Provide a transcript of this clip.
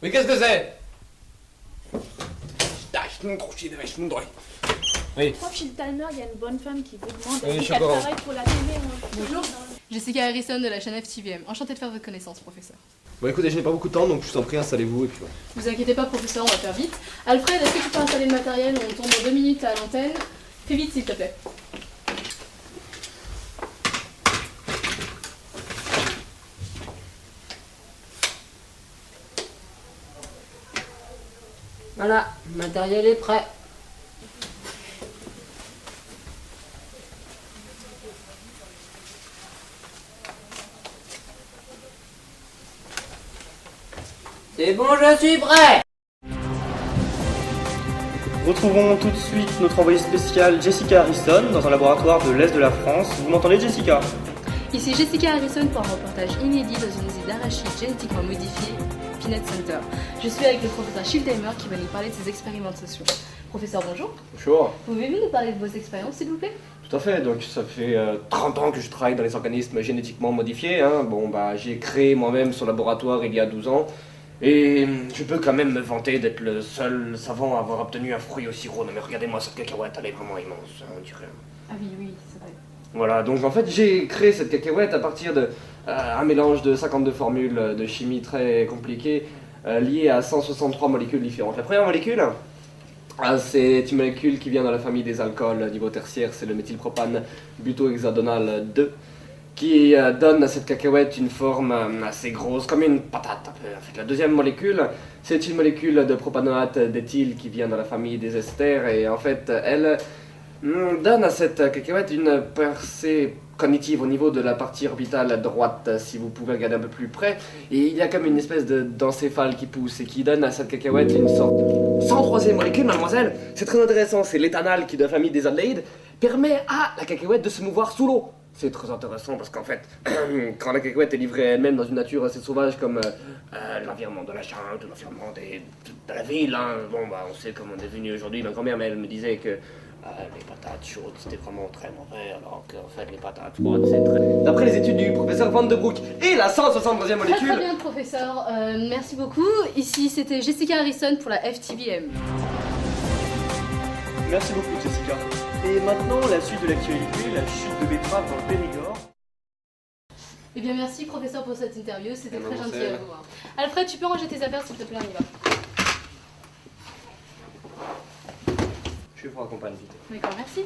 Mais qu'est-ce que c'est? Oui. Prof, chez le timer, il y a une bonne femme qui vous demande Oui, je est-ce suis qu'elle au courant. travaille pour la télé. Bonjour. Jessica Harrison de la chaîne FTVM. Enchantée de faire votre connaissance, professeur. Bon écoutez, je n'ai pas beaucoup de temps, donc je vous en prie, installez-vous et puis voilà. Vous inquiétez pas, professeur, on va faire vite. Alfred, est-ce que tu peux installer le matériel? On tombe dans 2 minutes à l'antenne. Fais vite, s'il te plaît. Voilà, le matériel est prêt. C'est bon, je suis prêt. Retrouvons tout de suite notre envoyée spéciale Jessica Harrison dans un laboratoire de l'Est de la France. Vous m'entendez, Jessica? Ici Jessica Harrison pour un reportage inédit dans une usine d'arachide génétiquement modifiée, Peanut Center. Je suis avec le professeur Schildheimer qui va nous parler de ses expérimentations. Professeur, bonjour. Bonjour. Pouvez-vous nous parler de vos expériences, s'il vous plaît? Tout à fait, donc ça fait 30 ans que je travaille dans les organismes génétiquement modifiés. Hein. Bon, bah, j'ai créé moi-même ce laboratoire il y a 12 ans. Et je peux quand même me vanter d'être le seul savant à avoir obtenu un fruit aussi gros. Non mais regardez-moi cette cacahuète, elle est vraiment immense, hein, on dirait. Ah oui, oui, c'est vrai. Voilà, donc en fait j'ai créé cette cacahuète à partir de un mélange de 52 formules de chimie très compliquées liées à 163 molécules différentes. La première molécule, c'est une molécule qui vient dans la famille des alcools niveau tertiaire, c'est le méthylpropane butohexadonal 2. Qui donne à cette cacahuète une forme assez grosse, comme une patate un peu. En fait, la deuxième molécule, c'est une molécule de propanoate d'éthyle qui vient dans la famille des esters, et en fait, elle donne à cette cacahuète une percée cognitive au niveau de la partie orbitale droite, si vous pouvez regarder un peu plus près, et il y a comme une espèce d'encéphale qui pousse, et qui donne à cette cacahuète une sorte... 103e molécule, mademoiselle, c'est très intéressant, c'est l'éthanal qui, de la famille des aldéhydes, permet à la cacahuète de se mouvoir sous l'eau. C'est très intéressant parce qu'en fait, quand la cacahuète est livrée elle-même dans une nature assez sauvage comme l'environnement de la jungle, l'environnement de la ville, hein, bon bah on sait comment on est devenu aujourd'hui. Ma grand-mère, elle me disait que les patates chaudes c'était vraiment très mauvais, alors qu'en fait les patates froides c'est très... D'après les études du professeur Van de Broek et la 173e molécule... Très bien, professeur. Merci beaucoup. Ici, c'était Jessica Harrison pour la FTVM. Merci beaucoup, Jessica. Et maintenant, la suite de l'actualité, la chute de betterave dans le Périgord. Eh bien, merci, professeur, pour cette interview. C'était très gentil mademoiselle. à vous. Hein. Alfred, tu peux ranger tes affaires, s'il te plaît, on y va. Je vous accompagne vite. D'accord, merci.